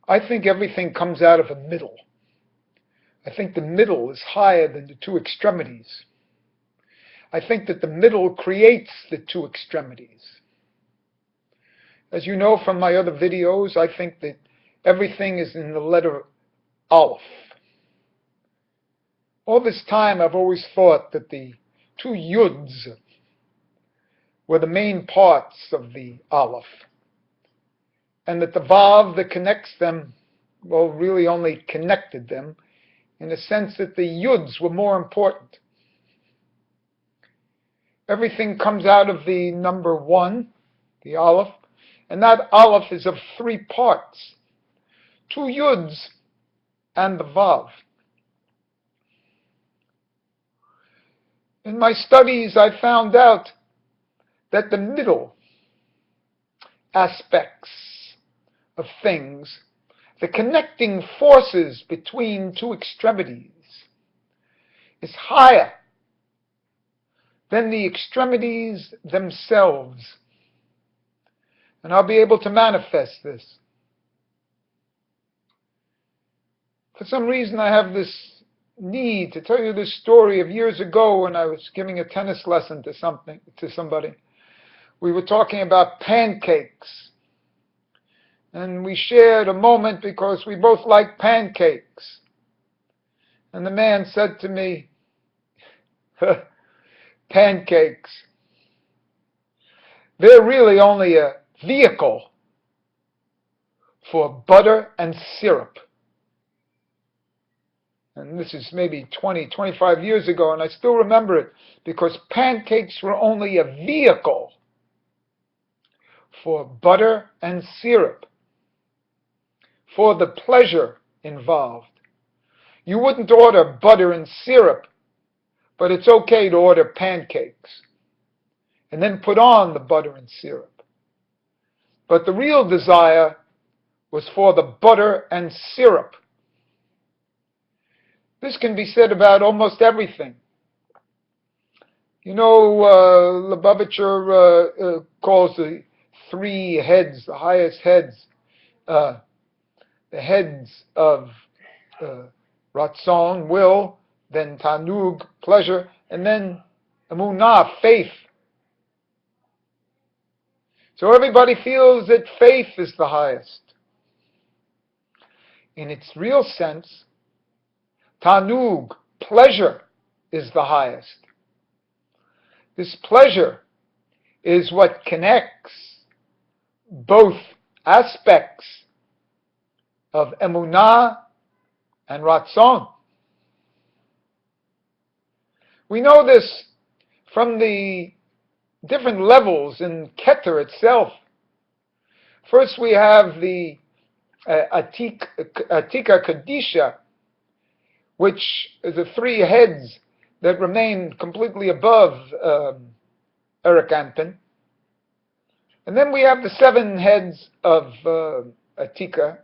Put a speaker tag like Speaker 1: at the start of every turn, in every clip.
Speaker 1: I think everything comes out of a middle. I think the middle is higher than the two extremities. I think that the middle creates the two extremities. As you know from my other videos, I think that everything is in the letter Aleph. All this time I've always thought that the two Yuds were the main parts of the Aleph, and that the Vav that connects them, well, really only connected them in the sense that the Yuds were more important. Everything comes out of the number 1, the Aleph, and that Aleph is of 3 parts, 2 Yuds and the Vav. In my studies, I found out that the middle aspects of things, the connecting forces between two extremities, is higher than the extremities themselves. And I'll be able to manifest this. For some reason, I have this need to tell you this story of years ago when I was giving a tennis lesson to somebody. We were talking about pancakes. And we shared a moment because we both like pancakes. And the man said to me, pancakes, they're really only a vehicle for butter and syrup. And this is maybe 20, 25 years ago, and I still remember it because pancakes were only a vehicle for butter and syrup, for the pleasure involved. You wouldn't order butter and syrup, but it's okay to order pancakes and then put on the butter and syrup. But the real desire was for the butter and syrup. This can be said about almost everything. You know, Lubavitcher calls the 3 heads, the highest heads, the heads of Ratzon, will, then Tanuj, pleasure, and then Emunah, faith. So everybody feels that faith is the highest. In its real sense, Tanuj, pleasure, is the highest. This pleasure is what connects both aspects of Emunah and Ratzon. We know this from the different levels in Keter itself. First we have the Atika Kadisha, which is the 3 heads that remain completely above Eric Anpin. And then we have the 7 heads of Atik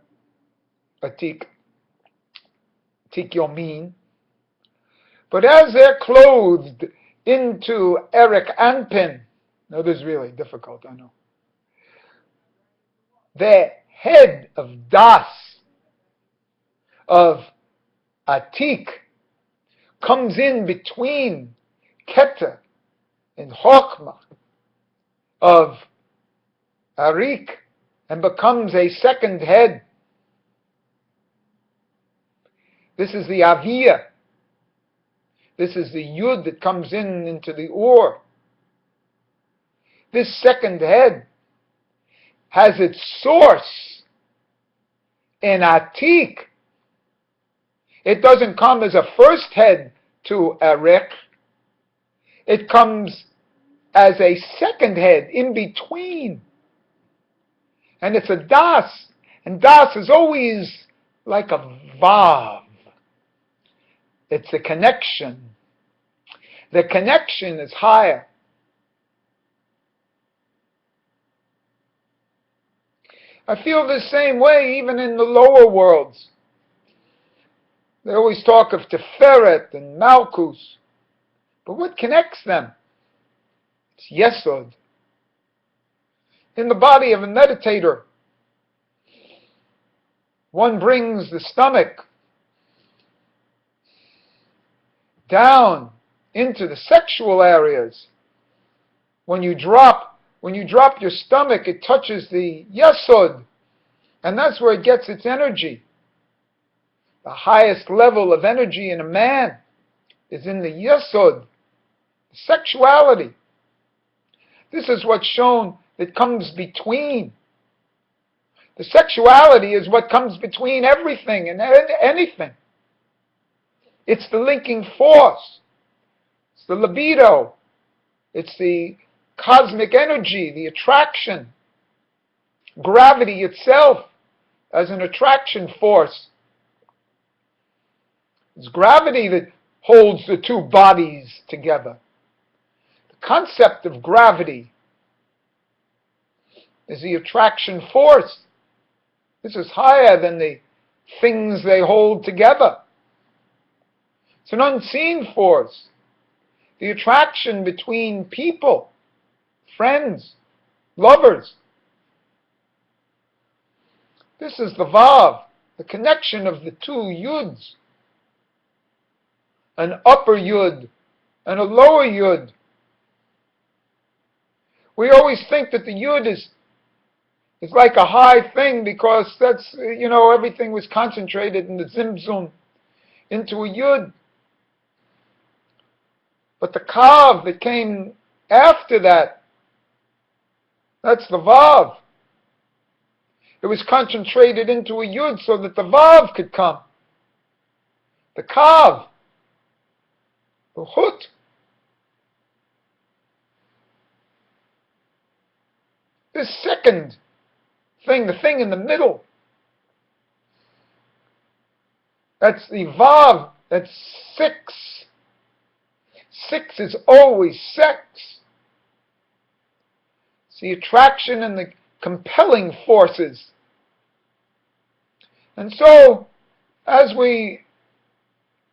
Speaker 1: Yomin. But as they're clothed into Eric Anpin, now this is really difficult, I know. The head of Das, of Atik, comes in between Keter and Chokmah of Arik and becomes a second head. This is the Aviyah. This is the Yud that comes into the Or. This second head has its source in Atik. It doesn't come as a first head to Erech. It comes as a second head in between. And it's a Das. And Das is always like a Vav. It's a connection. The connection is higher. I feel the same way even in the lower worlds. They always talk of Tiferet and Malkus. But what connects them? It's Yesod. In the body of a meditator, One brings the stomach down into the sexual areas. When you drop your stomach, it touches the yesod, and that's where it gets its energy. The highest level of energy in a man is in the yesod, sexuality. This is what's shown that comes between. The sexuality is what comes between everything and anything. It's the linking force. It's the libido. It's the cosmic energy, the attraction. Gravity itself as an attraction force. It's gravity that holds the two bodies together. The concept of gravity is the attraction force. This is higher than the things they hold together. It's an unseen force. The attraction between people, friends, lovers. This is the Vav, the connection of the two Yuds. An upper Yud and a lower Yud. We always think that the Yud is like a high thing because that's, everything was concentrated in the Zimzum into a Yud. But the Kav that came after that, that's the Vav. It was concentrated into a Yud so that the Vav could come. The Kav, the Hut. This second thing, the thing in the middle, that's the Vav, that's 6. 6 is always sex. It's the attraction and the compelling forces. And so, as we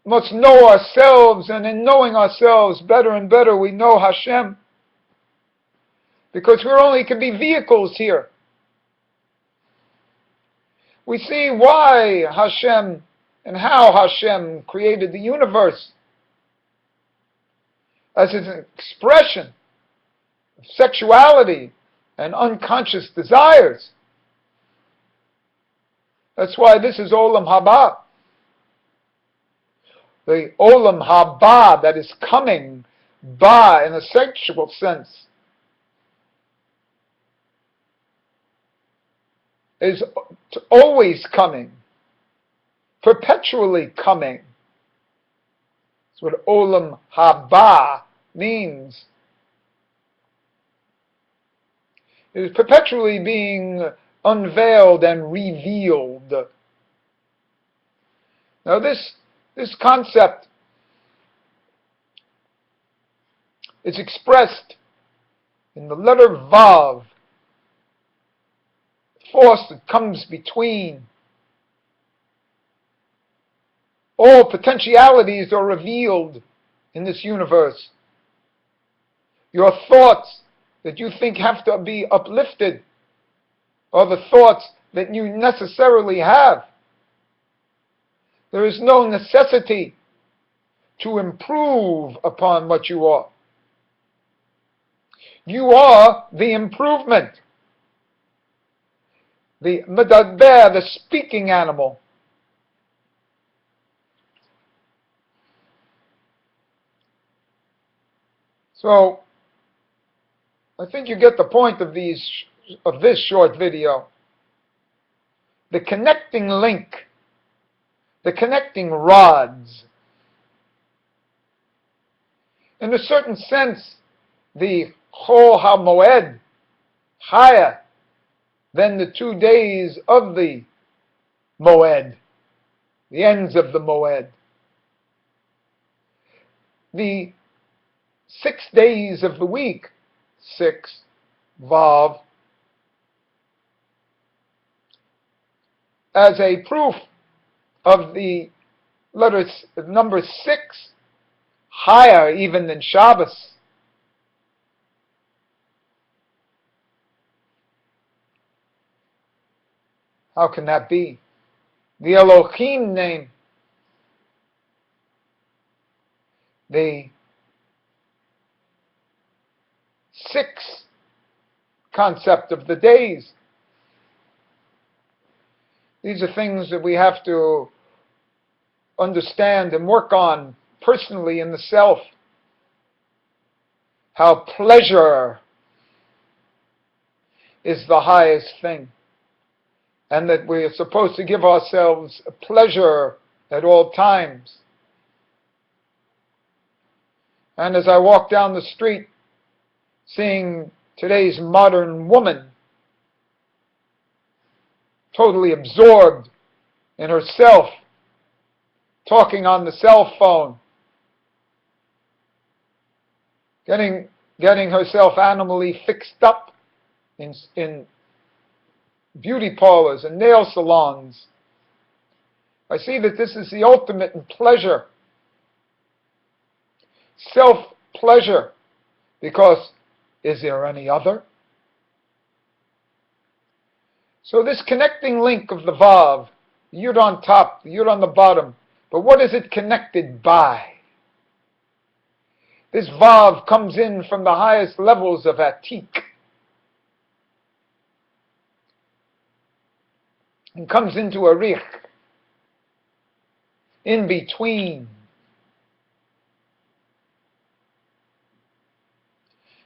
Speaker 1: must know ourselves, and in knowing ourselves better and better, we know Hashem. Because we only can be vehicles here. We see why Hashem and how Hashem created the universe as an expression of sexuality and unconscious desires. That's why this is Olamhaba. The Olamhaba that is coming, ba in a sexual sense, is always coming, perpetually coming. That's what Olam Haba means. It is perpetually being unveiled and revealed. Now this concept is expressed in the letter Vav, force that comes between. All potentialities are revealed in this universe. Your thoughts that you think have to be uplifted are the thoughts that you necessarily have. There is no necessity to improve upon what you are. You are the improvement. The medaber, the speaking animal. So, I think you get the point of this short video. The connecting link, the connecting rods. In a certain sense, the Chol HaMoed, higher than the 2 days of the Moed, the ends of the Moed. The 6 days of the week, 6, Vav, as a proof of the letters number 6, higher even than Shabbos. How can that be? the Elohim name, the 6 concept of the days. These are things that we have to understand and work on personally in the self. How pleasure is the highest thing, and that we are supposed to give ourselves pleasure at all times. And as I walk down the street, seeing today's modern woman totally absorbed in herself, talking on the cell phone, getting herself animally fixed up in beauty parlors and nail salons. I see that this is the ultimate in pleasure, self-pleasure, because is there any other? So this connecting link of the Vav, the Yud on top, the Yud on the bottom, but what is it connected by? This Vav comes in from the highest levels of Atik and comes into a Rich, in between.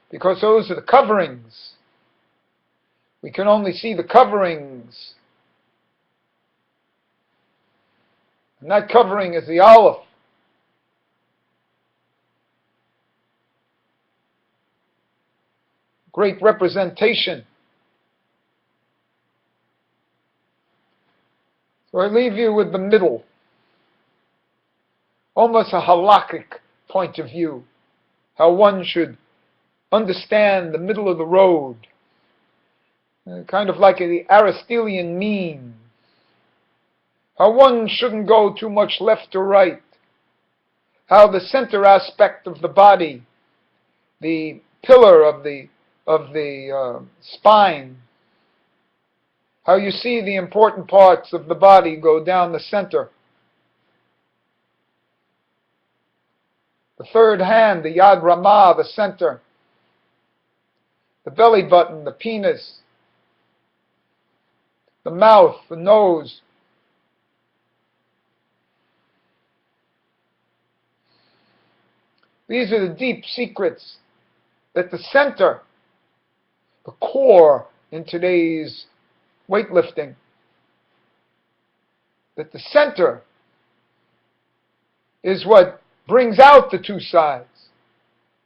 Speaker 1: Because those are the coverings. We can only see the coverings. And that covering is the Aleph. Great representation. So I leave you with the middle. Almost a halakhic point of view. How one should understand the middle of the road. Kind of like the Aristotelian mean. How one shouldn't go too much left or right. How the center aspect of the body, the pillar of the spine, how you see the important parts of the body go down the center. The third hand, the Yad Ramah, the center. The belly button, the penis. The mouth, the nose. These are the deep secrets that the center, the core in today's weightlifting, that the center is what brings out the two sides.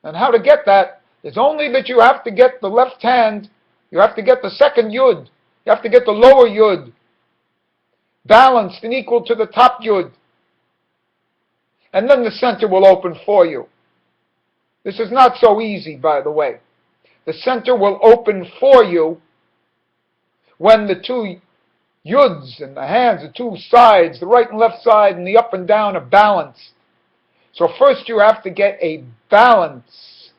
Speaker 1: And how to get that is only that you have to get the left hand, you have to get the second yud, you have to get the lower yud balanced and equal to the top yud. And then the center will open for you. This is not so easy, by the way. The center will open for you when the two yuds and the hands, the two sides, the right and left side and the up and down are balanced. So first you have to get a balance.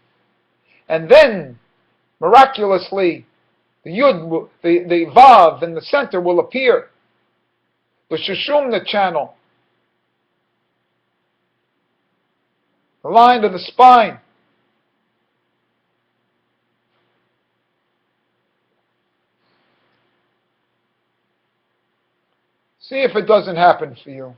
Speaker 1: And then, miraculously, the yud, the vav in the center will appear. The shushumna channel. The line of the spine. See if it doesn't happen for you.